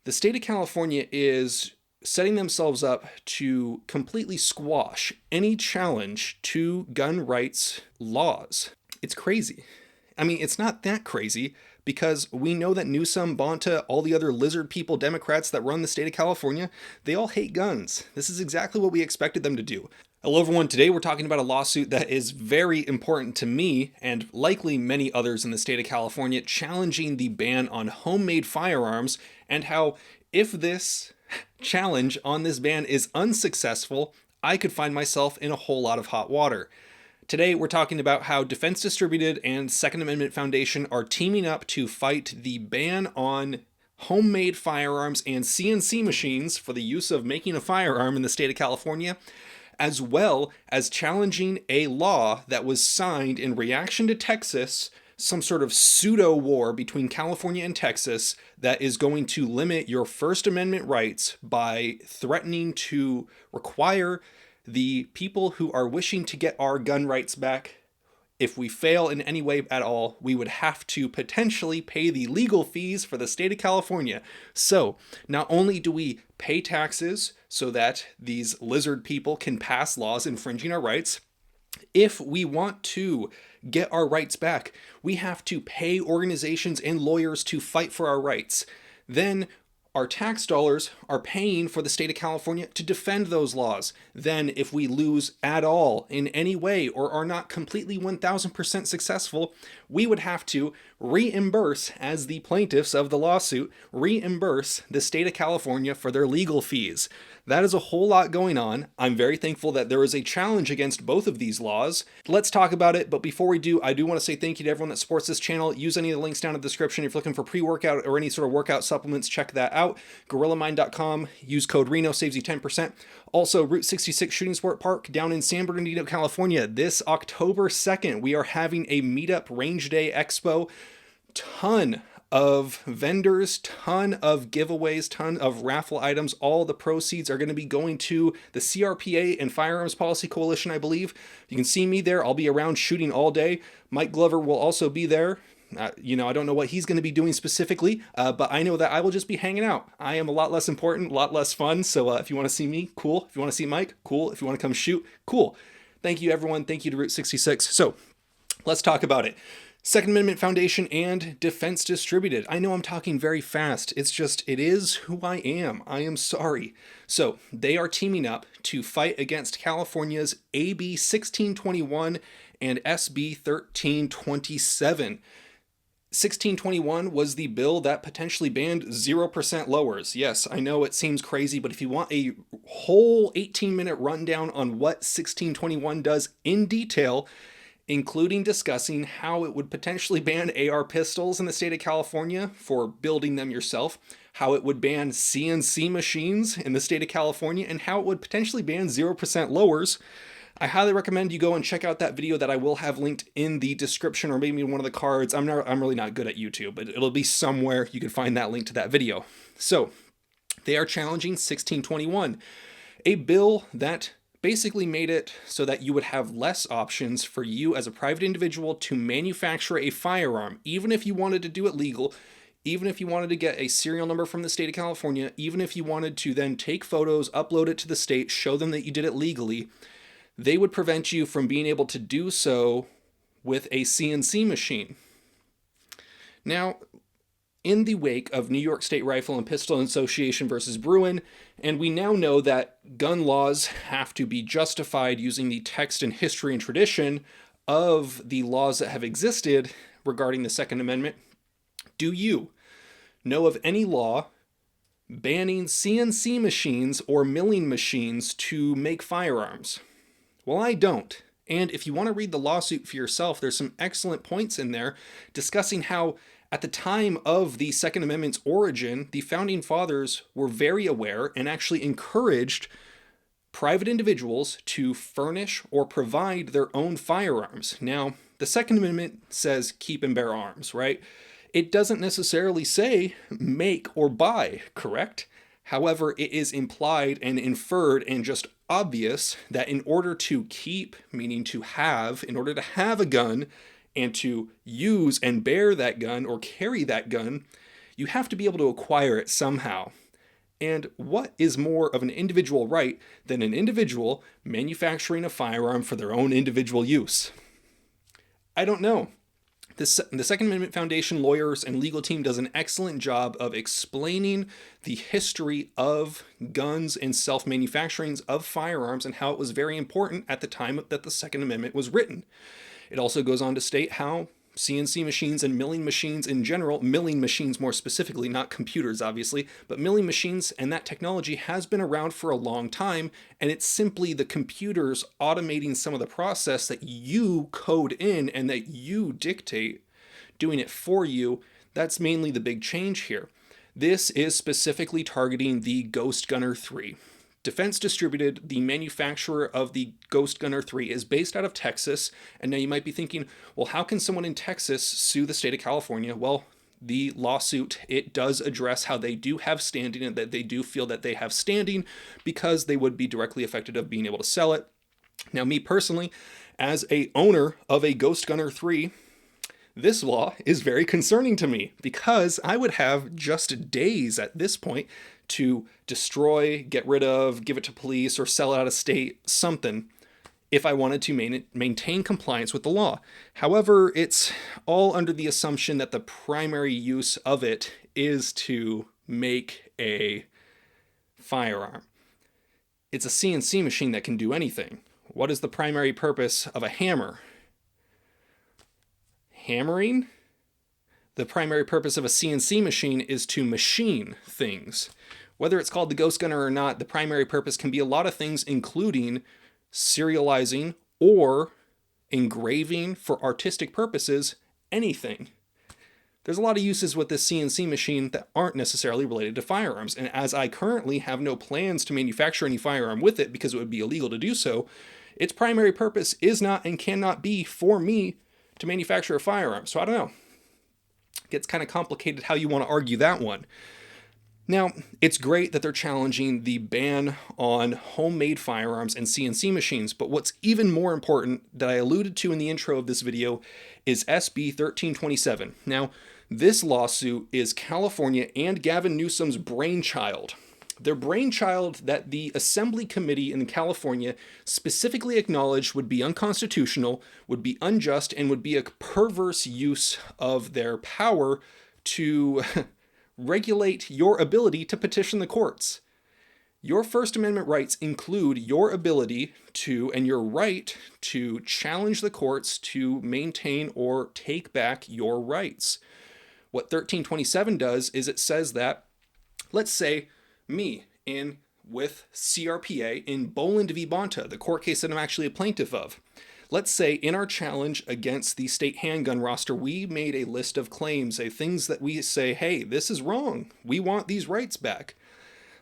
The state of California is setting themselves up to completely squash any challenge to gun rights laws. It's crazy. I mean, it's not that crazy because we know that Newsom, Bonta, all the other lizard people, Democrats that run the state of California, they all hate guns. This is exactly what we expected them to do. Hello everyone, today we're talking about a lawsuit that is very important to me and likely many others in the state of California, challenging the ban on homemade firearms, and how if this challenge on this ban is unsuccessful, I could find myself in a whole lot of hot water. Today we're talking about how Defense Distributed and Second Amendment Foundation are teaming up to fight the ban on homemade firearms and CNC machines for the use of making a firearm in the state of California, as well as challenging a law that was signed in reaction to Texas, some sort of pseudo war between California and Texas that is going to limit your First Amendment rights by threatening to require the people who are wishing to get our gun rights back. If we fail in any way at all, we would have to potentially pay the legal fees for the state of California. So not only do we pay taxes so that these lizard people can pass laws infringing our rights, if we want to get our rights back, we have to pay organizations and lawyers to fight for our rights. Then our tax dollars are paying for the state of California to defend those laws. Then if we lose at all in any way or are not completely 1000% successful, we would have to reimburse, as the plaintiffs of the lawsuit, reimburse the state of California for their legal fees. That is a whole lot going on. I'm very thankful that there is a challenge against both of these laws. Let's talk about it, but before we do, I do want to say thank you to everyone that supports this channel. Use any of the links down in the description. If you're looking for pre-workout or any sort of workout supplements, check that out. GorillaMind.com. Use code Reno, saves you 10%. Also, Route 66 Shooting Sport Park down in San Bernardino, California. This October 2nd, we are having a meetup range day expo. Ton of vendors, ton of giveaways, ton of raffle items. All the proceeds are going to be going to the CRPA and Firearms Policy Coalition, I believe. You can see me there. I'll be around shooting all day. Mike Glover will also be there. I don't know what he's going to be doing specifically, but I know that I will just be hanging out. I am a lot less important, a lot less fun. So if you want to see me, cool. If you want to see Mike, cool. If you want to come shoot, cool. Thank you, everyone. Thank you to Route 66. So let's talk about it. Second Amendment Foundation and Defense Distributed. I know I'm talking very fast. It's just, it is who I am. I am sorry. So they are teaming up to fight against California's AB1621 and SB1327. 1621 was the bill that potentially banned 0% lowers. Yes, I know it seems crazy, but if you want a whole 18-minute rundown on what 1621 does in detail, including discussing how it would potentially ban AR pistols in the state of California for building them yourself, how it would ban CNC machines in the state of California, and how it would potentially ban 0% lowers, I highly recommend you go and check out that video that I will have linked in the description or maybe one of the cards. I'm really not good at YouTube, but it'll be somewhere you can find that link to that video. So they are challenging 1621, a bill that basically made it so that you would have less options for you as a private individual to manufacture a firearm, even if you wanted to do it legal, even if you wanted to get a serial number from the state of California, even if you wanted to then take photos, upload it to the state, show them that you did it legally. They would prevent you from being able to do so with a CNC machine. Now, in the wake of New York State Rifle and Pistol Association versus Bruin, and we now know that gun laws have to be justified using the text and history and tradition of the laws that have existed regarding the Second Amendment, do you know of any law banning CNC machines or milling machines to make firearms? Well, I don't. And if you want to read the lawsuit for yourself, there's some excellent points in there discussing how at the time of the Second Amendment's origin, the Founding Fathers were very aware and actually encouraged private individuals to furnish or provide their own firearms. Now, the Second Amendment says keep and bear arms, right? It doesn't necessarily say make or buy, correct? However, it is implied and inferred and just obvious that in order to keep, meaning to have, in order to have a gun and to use and bear that gun or carry that gun, You have to be able to acquire it somehow. And what is more of an individual right than an individual manufacturing a firearm for their own individual use? I don't know. The Second Amendment Foundation lawyers and legal team does an excellent job of explaining the history of guns and self-manufacturing of firearms and how it was very important at the time that the Second Amendment was written. It also goes on to state how CNC machines and milling machines in general, milling machines more specifically, not computers obviously, but milling machines and that technology has been around for a long time, and it's simply the computers automating some of the process that you code in and that you dictate, doing it for you. That's mainly the big change here. This is specifically targeting the Ghost Gunner 3. Defense Distributed, the manufacturer of the Ghost Gunner 3, is based out of Texas. And now you might be thinking, well, how can someone in Texas sue the state of California? Well, the lawsuit, it does address how they do have standing and that they do feel that they have standing because they would be directly affected of being able to sell it. Now, me personally, as a owner of a Ghost Gunner 3, this law is very concerning to me because I would have just days at this point to destroy, get rid of, give it to police, or sell it out of state, something, if I wanted to maintain compliance with the law. However, it's all under the assumption that the primary use of it is to make a firearm. It's a CNC machine that can do anything. What is the primary purpose of a hammer? Hammering? The primary purpose of a CNC machine is to machine things. Whether it's called the Ghost Gunner or not, the primary purpose can be a lot of things, including serializing or engraving for artistic purposes, anything. There's a lot of uses with this CNC machine that aren't necessarily related to firearms, and as I currently have no plans to manufacture any firearm with it because it would be illegal to do so, its primary purpose is not and cannot be for me to manufacture a firearm. So I don't know. It gets kind of complicated how you want to argue that one. Now, it's great that they're challenging the ban on homemade firearms and CNC machines, but what's even more important that I alluded to in the intro of this video is SB1327. Now, this lawsuit is California and Gavin Newsom's brainchild. Their brainchild that the Assembly Committee in California specifically acknowledged would be unconstitutional, would be unjust, and would be a perverse use of their power to regulate your ability to petition the courts. Your First Amendment rights include your ability to and your right to challenge the courts to maintain or take back your rights. What 1327 does is it says that, let's say, me with CRPA in Boland v. Bonta, the court case that I'm actually a plaintiff of. Let's say in our challenge against the state handgun roster, we made a list of claims, things that we say, hey, this is wrong. We want these rights back.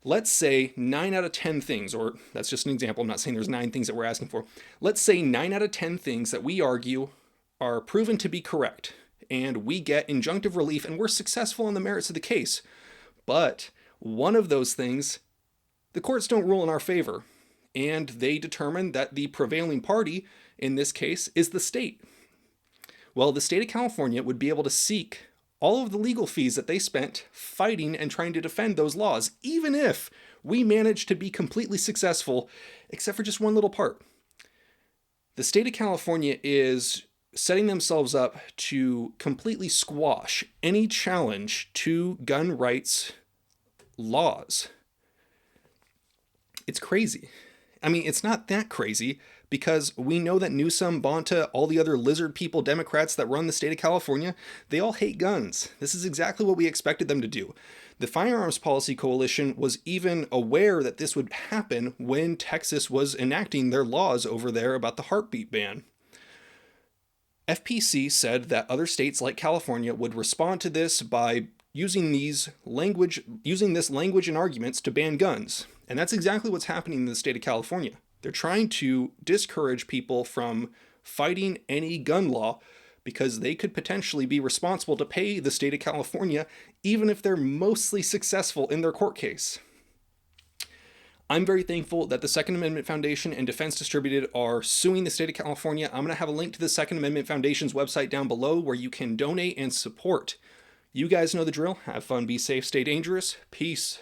Let's say 9 out of 10 things, or that's just an example. I'm not saying there's 9 things that we're asking for. Let's say 9 out of 10 things that we argue are proven to be correct, and we get injunctive relief, and we're successful in the merits of the case. But one of those things, the courts don't rule in our favor, and they determine that the prevailing party in this case is the state. Well, the state of California would be able to seek all of the legal fees that they spent fighting and trying to defend those laws, even if we managed to be completely successful, except for just one little part. The state of California is setting themselves up to completely squash any challenge to gun rights laws. It's crazy. I mean, it's not that crazy because we know that Newsom, Bonta, all the other lizard people, Democrats that run the state of California, they all hate guns. This is exactly what we expected them to do. The Firearms Policy Coalition was even aware that this would happen when Texas was enacting their laws over there about the heartbeat ban. FPC said that other states like California would respond to this by using this language and arguments to ban guns. And that's exactly what's happening in the state of California. They're trying to discourage people from fighting any gun law because they could potentially be responsible to pay the state of California even if they're mostly successful in their court case. I'm very thankful that the Second Amendment Foundation and Defendants Distributed are suing the state of California. I'm going to have a link to the Second Amendment Foundation's website down below where you can donate and support. You guys know the drill. Have fun, be safe, stay dangerous. Peace.